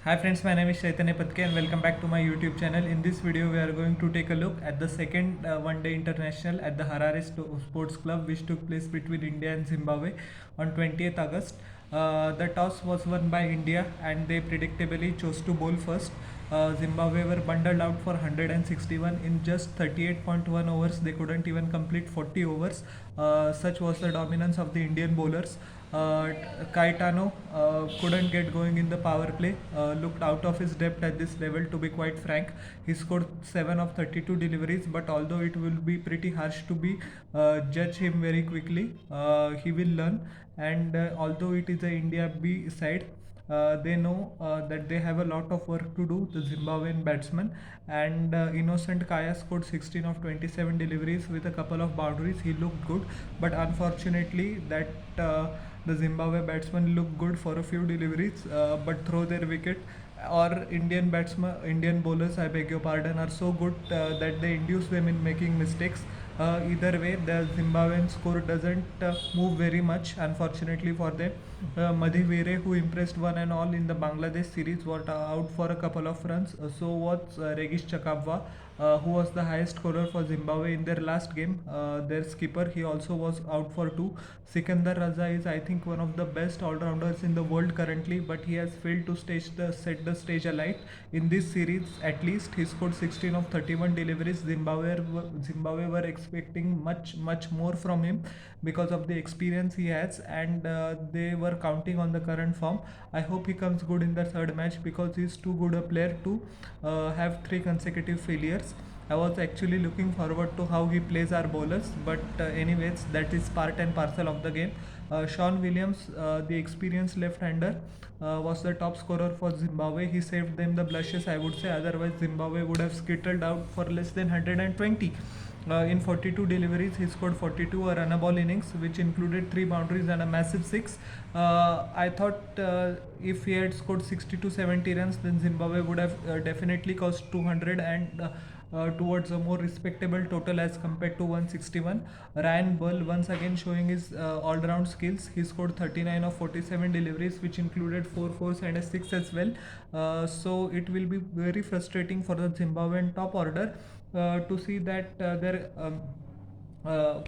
Hi friends, my name is Chaitanya Patke and welcome back to my YouTube channel. In this video, we are going to take a look at the second one-day international at the Harare Sports Club, which took place between India and Zimbabwe on 20th August. The toss was won by India and they predictably chose to bowl first. Zimbabwe were bundled out for 161 in just 38.1 overs. They couldn't even complete 40 overs. Such was the dominance of the Indian bowlers. Uh, Caetano couldn't get going in the power play, looked out of his depth at this level, to be quite frank. He scored 7 of 32 deliveries, but although it will be pretty harsh to be judge him very quickly, he will learn. And although it is a India B side, they know that they have a lot of work to do, the Zimbabwean batsman. And Innocent Kaya scored 16 of 27 deliveries with a couple of boundaries. He looked good, but unfortunately, that the Zimbabwe batsmen look good for a few deliveries, but throw their wicket. Or Indian bowlers, I beg your pardon, are so good that they induce them in making mistakes. Either way, the Zimbabwean score doesn't move very much, unfortunately for them. Madhi Vere, who impressed one and all in the Bangladesh series, was out for a couple of runs. So was Regis Chakabwa, who was the highest scorer for Zimbabwe in their last game. Their skipper, he also was out for two. Sikandar Raza is, I think, one of the best all-rounders in the world currently, but he has failed to set the stage alight in this series. At least he scored 16 of 31 deliveries. Zimbabwe were expecting much more from him because of the experience he has, and they were counting on the current form. I hope he comes good in the third match because he's too good a player to have three consecutive failures. I was actually looking forward to how he plays our bowlers, but anyways, that is part and parcel of the game. Sean Williams, the experienced left-hander, was the top scorer for Zimbabwe. He saved them the blushes, I would say. Otherwise, Zimbabwe would have skittled out for less than 120. In 42 deliveries, he scored 42, a run-a-ball innings, which included 3 boundaries and a massive 6. I thought if he had scored 60 to 70 runs, then Zimbabwe would have definitely cost 200 and towards a more respectable total as compared to 161. Ryan Bull once again showing his all-round skills. He scored 39 of 47 deliveries, which included 4 fours and a 6 as well. So it will be very frustrating for the Zimbabwean top order to see that their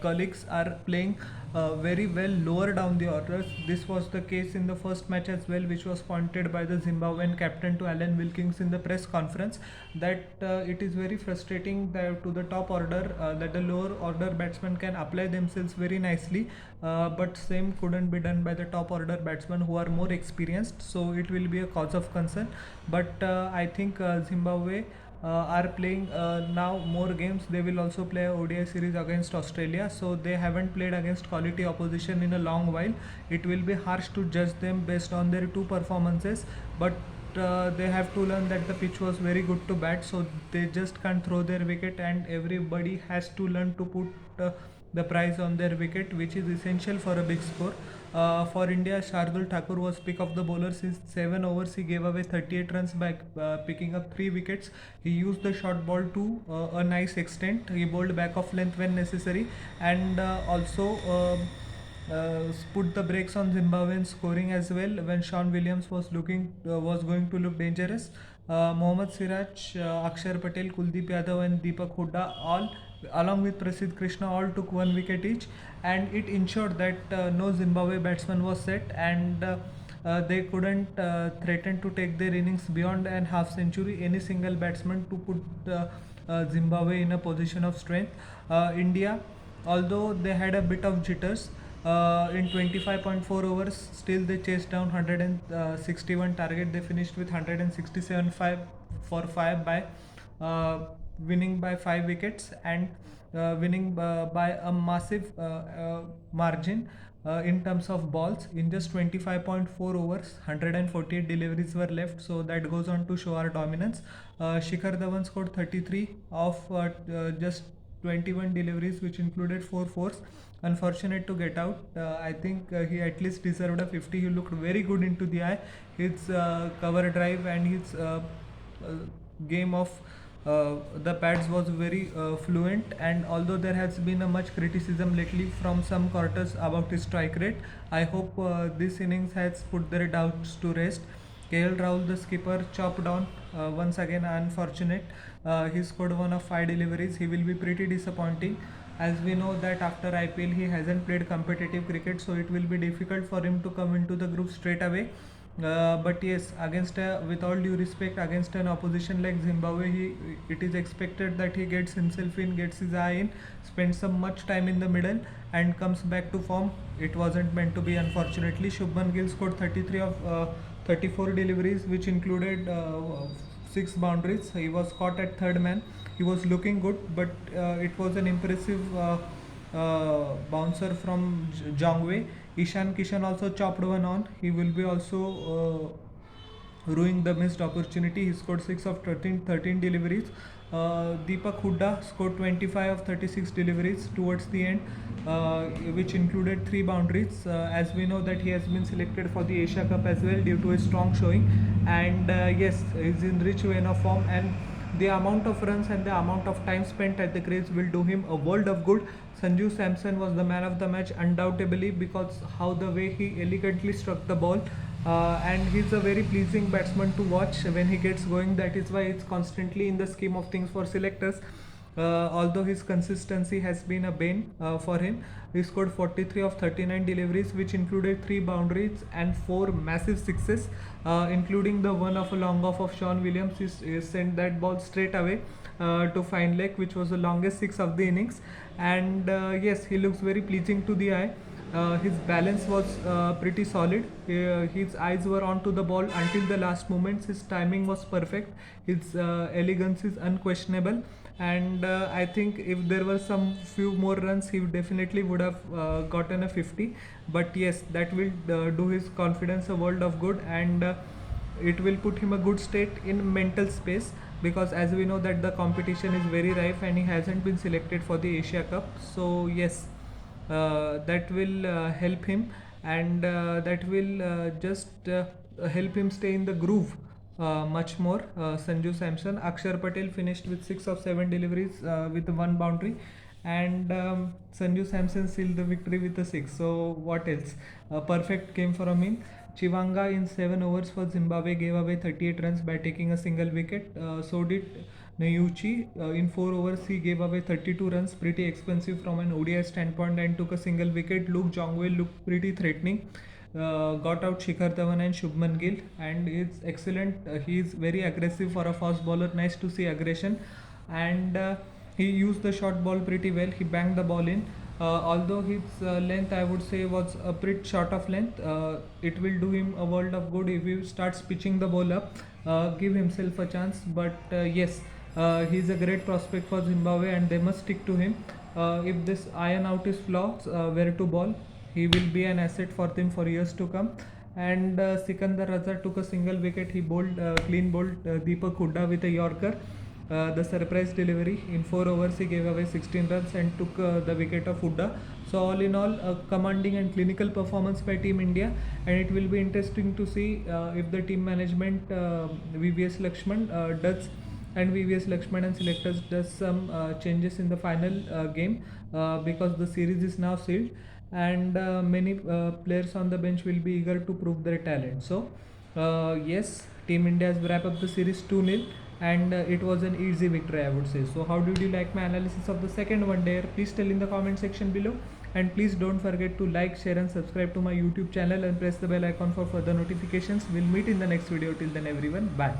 colleagues are playing very well lower down the orders. This was the case in the first match as well, which was pointed by the Zimbabwean captain to Alan Wilkins in the press conference, that it is very frustrating that to the top order that the lower order batsmen can apply themselves very nicely, but same couldn't be done by the top order batsmen who are more experienced. So it will be a cause of concern. But I think Zimbabwe are playing now more games. They will also play a ODI series against Australia, so they haven't played against quality opposition in a long while. It will be harsh to judge them based on their two performances, but they have to learn that the pitch was very good to bat, so they just can't throw their wicket, and everybody has to learn to put the prize on their wicket, which is essential for a big score. For India, Shardul Thakur was pick of the bowlers. In 7 overs, he gave away 38 runs by picking up 3 wickets. He used the short ball to a nice extent. He bowled back off length when necessary, and also put the brakes on Zimbabwean scoring as well when Sean Williams was going to look dangerous. Mohammad Siraj, Akshar Patel, Kuldeep Yadav, and Deepak Hooda all, along with Prasidh Krishna, all took 1 wicket each, and it ensured that no Zimbabwe batsman was set, and they couldn't threaten to take their innings beyond an half century. Any single batsman to put Zimbabwe in a position of strength. India, although they had a bit of jitters, in 25.4 overs, still they chased down 161 target. They finished with 167 5 for 5 by winning by 5 wickets and winning by a massive margin. In terms of balls, in just 25.4 overs, 148 deliveries were left, so that goes on to show our dominance. Shikhar Dhawan scored 33 of just 21 deliveries, which included 4 fours. Unfortunate to get out. I think he at least deserved a 50. He looked very good into the eye. His cover drive and his game of the pads was very fluent, and although there has been a much criticism lately from some quarters about his strike rate, I hope this innings has put their doubts to rest. KL Rahul, the skipper, chopped on. Once again, unfortunate. He scored one of 5 deliveries. He will be pretty disappointing, as we know that after IPL he hasn't played competitive cricket, so it will be difficult for him to come into the group straight away. But yes, with all due respect, against an opposition like Zimbabwe, it is expected that he gets himself in, gets his eye in, spends some much time in the middle, and comes back to form. It wasn't meant to be, unfortunately. Shubman Gill scored 33 of 34 deliveries, which included 6 boundaries. He was caught at third man. He was looking good, but it was an impressive bouncer from Jongwei. Ishan Kishan also chopped one on. He will be also ruining the missed opportunity. He scored 6 of 13 deliveries. Deepak Hooda scored 25 of 36 deliveries towards the end, which included 3 boundaries. As we know that he has been selected for the Asia Cup as well due to a strong showing, and yes, he's in rich vein of form, and the amount of runs and the amount of time spent at the crease will do him a world of good. Sanju Samson was the man of the match undoubtedly, because how the way he elegantly struck the ball, and he's a very pleasing batsman to watch when he gets going. That is why it's constantly in the scheme of things for selectors. Although his consistency has been a bane for him, he scored 43 of 39 deliveries, which included 3 boundaries and 4 massive 6s, including the one of a long off of Sean Williams. He sent that ball straight away to fine leg, which was the longest 6 of the innings. And yes, he looks very pleasing to the eye. His balance was pretty solid. His eyes were onto the ball until the last moments. His timing was perfect. His elegance is unquestionable. And I think if there were some few more runs, he definitely would have gotten a 50. But yes, that will do his confidence a world of good, and it will put him a good state in mental space, because as we know that the competition is very rife and he hasn't been selected for the Asia Cup. So yes, that will help him, and that will just help him stay in the groove much more. Sanju Samson. Akshar Patel finished with 6 of 7 deliveries with 1 boundary, and Sanju Samson sealed the victory with a 6. So what else? A perfect game from him. Chivanga in 7 overs for Zimbabwe gave away 38 runs by taking a single wicket. So did Nayuchi. In 4 overs, he gave away 32 runs, pretty expensive from an ODI standpoint, and took a single wicket. Luke Jongwei looked pretty threatening. Got out Shikhar Dhawan and Shubman Gill, and is excellent. He is very aggressive for a fast bowler. Nice to see aggression, and he used the short ball pretty well. He banged the ball in. Although his length, I would say, was a bit short of length, it will do him a world of good if he starts pitching the ball up, give himself a chance. But yes, he's a great prospect for Zimbabwe, and they must stick to him. If this iron out his flaws, where to ball, he will be an asset for them for years to come. And Sikandar Raza took a single wicket. He clean bowled Deepak Hooda with a Yorker. The surprise delivery. In 4 overs, he gave away 16 runs and took the wicket of Hooda. So all in all, a commanding and clinical performance by Team India, and it will be interesting to see if the team management, VVS Lakshman does, and VVS Lakshman and selectors does some changes in the final game, because the series is now sealed, and many players on the bench will be eager to prove their talent. So yes, Team India has wrapped up the series 2-0, and it was an easy victory, I would say. So how did you like my analysis of the second one day? Please tell in the comment section below, and please don't forget to like, share and subscribe to my YouTube channel, and press the bell icon for further notifications. We'll meet in the next video. Till then everyone, bye.